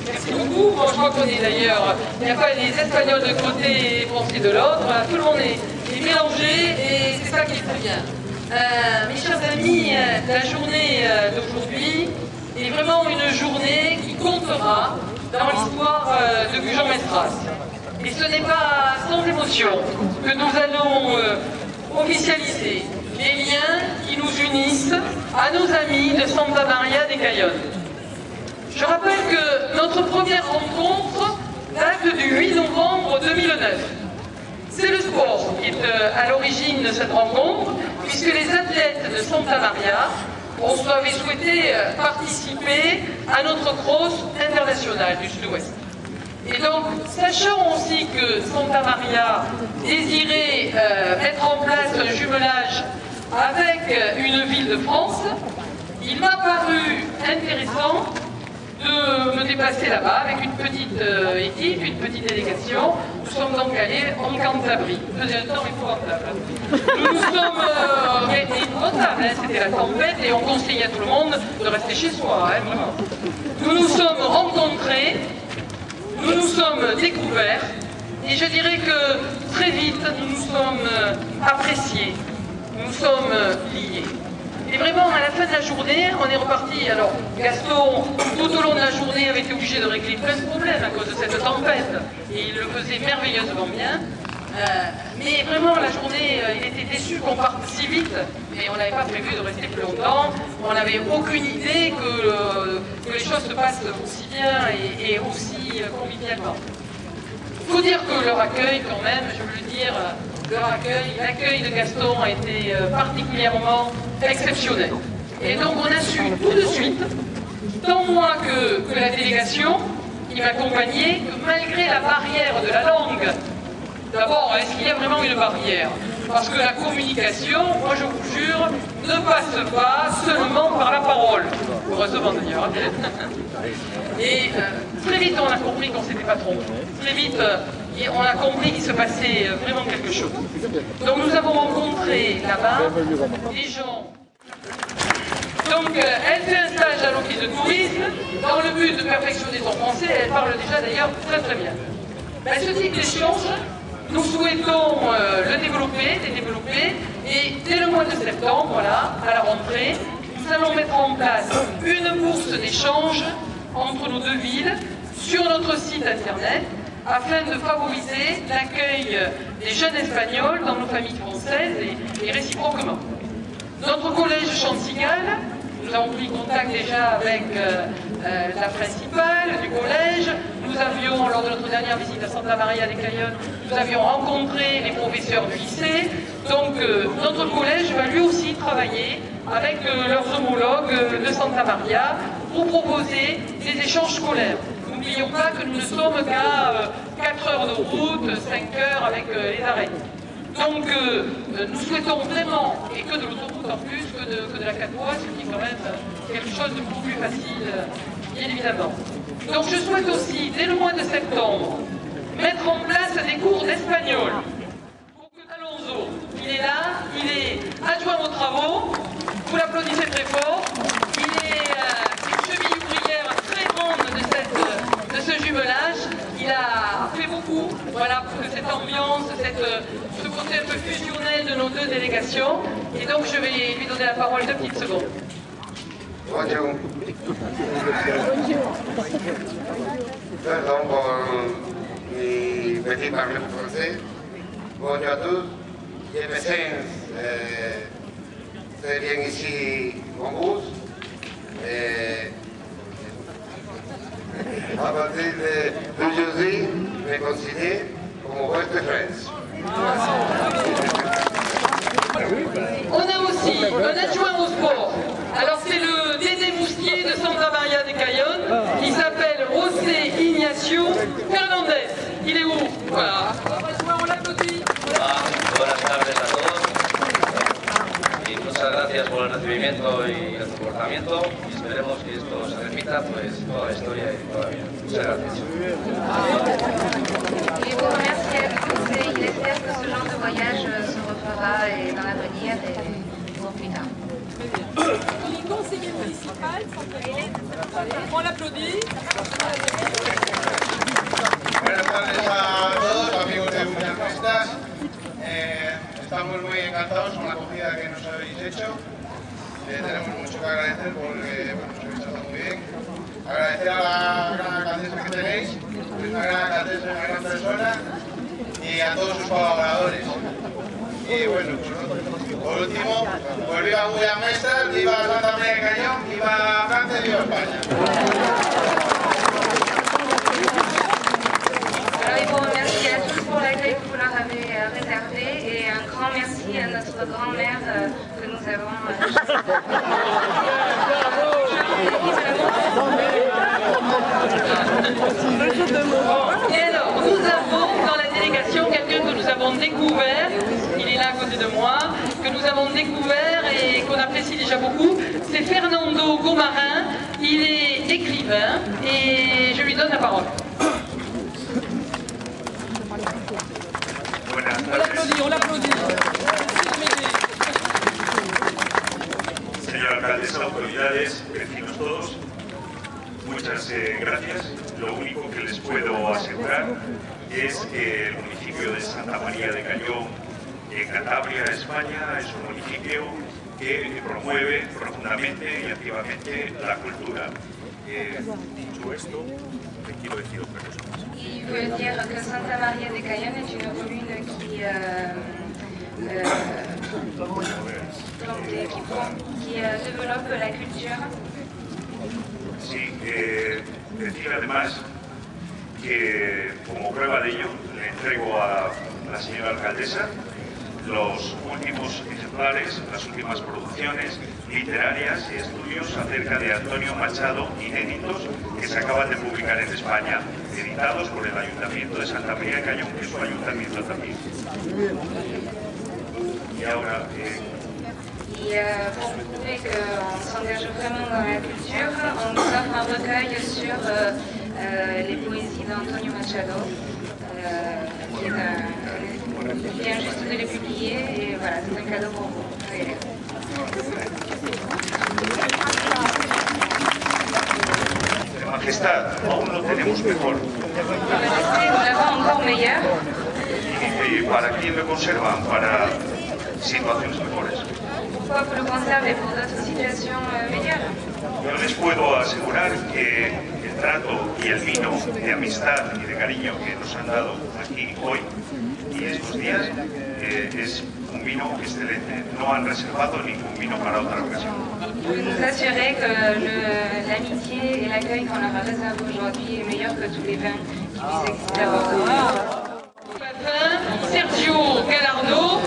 Merci beaucoup. Bon, je crois qu'on est d'ailleurs, il n'y a pas les Espagnols de côté et les Français de l'autre. Tout le monde est mélangé et c'est ça qui est très bien. Mes chers amis, la journée d'aujourd'hui est vraiment une journée qui comptera dans l'histoire de Gujan-Mestras. Et ce n'est pas sans émotion que nous allons officialiser les liens qui nous unissent à nos amis de Santa Maria de Cayón. Je rappelle que notre première rencontre date du 8 novembre 2009. C'est le sport qui est à l'origine de cette rencontre, puisque les athlètes de Santa Maria avaient souhaité participer à notre cross international du Sud-Ouest. Et donc, sachant aussi que Santa Maria désirait mettre en place un jumelage avec une ville de France, il m'a paru intéressant de me déplacer là-bas avec une petite équipe, une petite délégation. Nous sommes donc allés en Cantabrie. Il faisait un temps épouvantable. Nous nous sommes épouvantable, c'était la tempête et on conseillait à tout le monde de rester chez soi, hein, vraiment. Nous nous sommes rencontrés, nous nous sommes découverts et je dirais que très vite nous nous sommes appréciés, nous nous sommes liés. Et vraiment, à la fin de la journée, on est reparti. Alors, Gaston, tout au long de la journée, avait été obligé de régler plein de problèmes à cause de cette tempête. Et il le faisait merveilleusement bien. Mais vraiment, la journée, il était déçu qu'on parte si vite. Et on n'avait pas prévu de rester plus longtemps. On n'avait aucune idée que les choses se passent aussi bien et aussi convivialement. Il faut dire que leur accueil, quand même, je veux le dire, l'accueil de Gaston a été particulièrement exceptionnel. Et donc on a su tout de suite, tant moi que la délégation qui m'accompagnait, que malgré la barrière de la langue, d'abord, est-ce qu'il y a vraiment une barrière? Parce que la communication, moi je vous jure, ne passe pas seulement par la parole. Heureusement d'ailleurs. Et très vite on a compris qu'on ne s'était pas trompé. Très vite on a compris qu'il se passait vraiment quelque chose. Donc nous avons rencontré là-bas des gens. Donc elle fait un stage à l'office de tourisme dans le but de perfectionner son français. Elle parle déjà d'ailleurs très très bien. Ben, ce type d'échange, nous souhaitons le développer et dès le mois de septembre, voilà, à la rentrée, nous allons mettre en place une bourse d'échange entre nos deux villes sur notre site internet afin de favoriser l'accueil des jeunes Espagnols dans nos familles françaises et réciproquement. Notre collège Chantigal, nous avons pris contact déjà avec la principale du collège. Nous avions, lors de notre dernière visite à Santa Maria de Cayón, nous avions rencontré les professeurs du lycée. Donc notre collège va lui aussi travailler avec leurs homologues de Santa Maria pour proposer des échanges scolaires. N'oublions pas que nous ne sommes qu'à 4 heures de route, 5 heures avec les arrêts. Donc nous souhaitons vraiment, et que de l'autoroute en plus, que de la 4 voies, ce qui est quand même quelque chose de beaucoup plus facile, bien évidemment. Donc je souhaite aussi, dès le mois de septembre, mettre en place des cours d'espagnol. Pour que Alonso, il est là, il est adjoint aux travaux, vous l'applaudissez très fort, il est une cheville ouvrière très grande de ce jumelage. Il a fait beaucoup, voilà, pour que cette ambiance, ce côté un peu fusionnel de nos deux délégations. Et donc je vais lui donner la parole 2 petites secondes. Bonjour. Pardon pour mes petits parler français. Bonjour à tous. Je me sens très bien ici en bus. À partir d'aujourd'hui, je me considère comme votre frère. On a aussi un adjoint au sport. Alors c'est le Dédé Moustier de Santa Maria de Cayón. Il s'appelle José Ignacio Fernández. Il est où? Voilà. On l'applaudit. Buenas tardes a todos y muchas gracias por el recibimiento y el comportamiento y esperemos que esto se repita pues toda la historia y toda la vida. Muchas gracias. Et vous remercie à tous et il espère que ce genre de voyage se refera dans l'avenir et pour plus tard. municipal. On l'applaudit. Buenas tardes a todos, amigos de Buenas Fiestas. Estamos muy encantados con la acogida que nos habéis hecho. Tenemos mucho que agradecer porque nos habéis tratado muy bien. Agradecer a la gran alcaldesa que tenéis, que es una gran alcaldesa, una gran persona, y a todos sus colaboradores. Y bueno, por último, pues viva Buenas Fiestas, viva Santa María de Cañón, viva Francia y viva España. Alors, il faut remercier à tous pour l'accueil que vous leur avez réservé et un grand merci à notre grand-mère que nous avons. Et alors, nous avons dans la délégation quelqu'un que nous avons découvert, il est là à côté de moi, que nous avons découvert et qu'on apprécie déjà beaucoup, c'est Fernando Gomarin, il est écrivain et je lui donne la parole. On l'applaudit. Señora alcaldesa, autoridades, vecinos todos, muchas gracias. Lo único que les puedo asegurar es que el municipio de Santa María de Cañón, en Cantabria, España, es un municipio que promueve profundamente y activamente la cultura. Dicho esto, te quiero decir otra cosa más. Il veut dire que Santa Maria de Cayenne est une commune qui développe la culture. Sí, decir además que como prueba de ello le entrego a la señora alcaldesa los últimos ejemplares, las últimas producciones literarias y estudios acerca de Antonio Machado, inéditos, que se acaban de publicar en España, editados por el Ayuntamiento de Santa María de Cañón, que es su ayuntamiento también. Y ahora... pour prouver qu'on s'engage vraiment dans la culture, on nous offre un recueil sur les poésies d'Antonio Machado, qui vient juste de les publier, et voilà, c'est un cadeau pour vous. Majestad, aún lo tenemos mejor. Nous l'avons encore meilleur. ¿Y para quién me conservan? Para situaciones mejores. Pourquoi vous le conservez pour d'autres situations meilleures? Yo les puedo asegurar que el trato y el vino de amistad y de cariño que nos han dado aquí hoy y estos días es un vino excelente. No han reservado ningún vino para otra ocasión. Je peux nous assurer que l'amitié et l'accueil qu'on leur a réservé aujourd'hui est meilleur que tous les vins qui puissent exister à Bordeaux. Sergio Gallardo,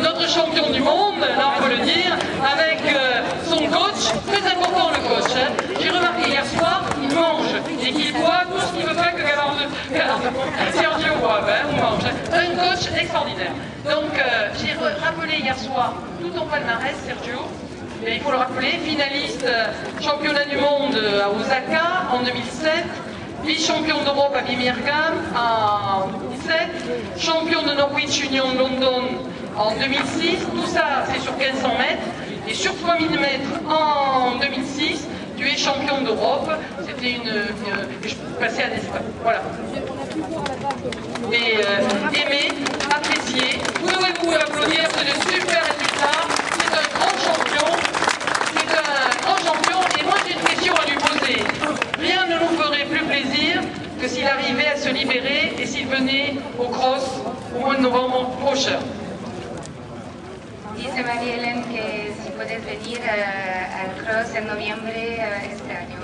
notre champion du monde, là on peut le dire, avec son coach, très important le coach. Hein. J'ai remarqué hier soir, il mange et qu'il boit tout ce qu'il ne veut pas que Sergio boive, hein, on mange. Un coach extraordinaire. Donc j'ai rappelé hier soir tout ton palmarès, Sergio. Et il faut le rappeler, finaliste championnat du monde à Osaka en 2007. Vice-champion d'Europe à Birmingham en 2017, champion de Norwich Union London en 2006, tout ça c'est sur 1500 mètres, et sur 3000 mètres en 2006, tu es champion d'Europe, c'était je passais à l'espace, voilà. Et aimé, apprécié, vous devez vous applaudir, c'est de super résultats, c'est un grand champion, et moi j'ai une question à lui poser. Rien ne nous ferait plus plaisir que s'il arrivait à se libérer et s'il venait au cross au mois de novembre prochain. Dice María Hélène que si puedes venir al cross en noviembre este año.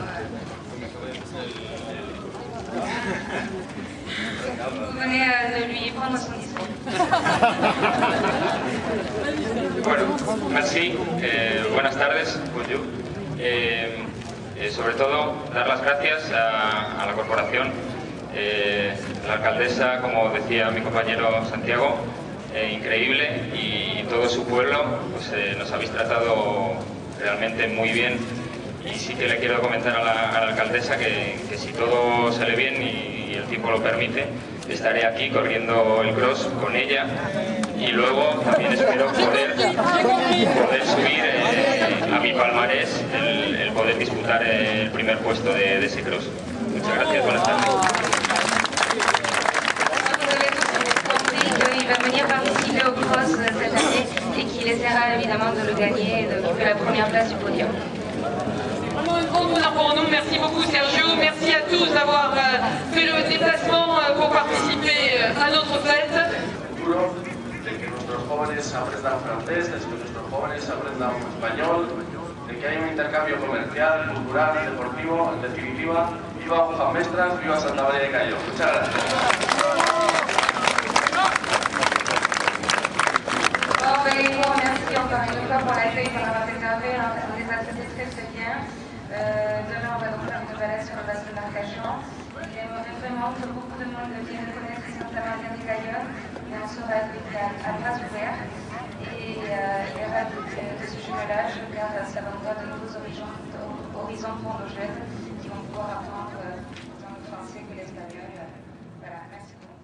Vous venez de lui prendre son discours. Bueno, merci. Buenas tardes. Bonjour. Sobre todo, dar las gracias a la corporación, la alcaldesa, como decía mi compañero Santiago, increíble, y todo su pueblo, pues nos habéis tratado realmente muy bien. Y sí que le quiero comentar a la alcaldesa que si todo sale bien y el tiempo lo permite, estaré aquí corriendo el cross con ella, y luego también espero poder subir a mi mi palmarés el poder disputar el primer puesto de ese cross. Muchas gracias, buenas tardes. Il va venir participer au cross cette année et qu'il essaiera évidemment de le gagner et d'occuper la première place du podium. Vraiment un grand honneur pour nous. Merci beaucoup Sergio. Merci à tous d'avoir fait le déplacement pour participer à notre fête. De que nuestros jóvenes aprendan francés, de que nuestros jóvenes aprendan español, de que haya un intercambio comercial, cultural, deportivo, en definitiva, viva Juan Mestras, viva Santa María de Cayo. Muchas gracias. Je vous remercie encore une fois pour l'accueil qu'on a réservé. On les a traités très bien. Demain, on va donc faire une balade sur le bassin d'Arcachon. J'aimerais vraiment que beaucoup de monde vienne connaître Santa Maria de Cayo. Et on sera à bras ouverts. Et il y aura de ce jumelage, car ça va ouvrir de nouveaux horizons pour nos jeunes qui vont pouvoir apprendre autant le français que l'espagnol. Voilà, merci beaucoup.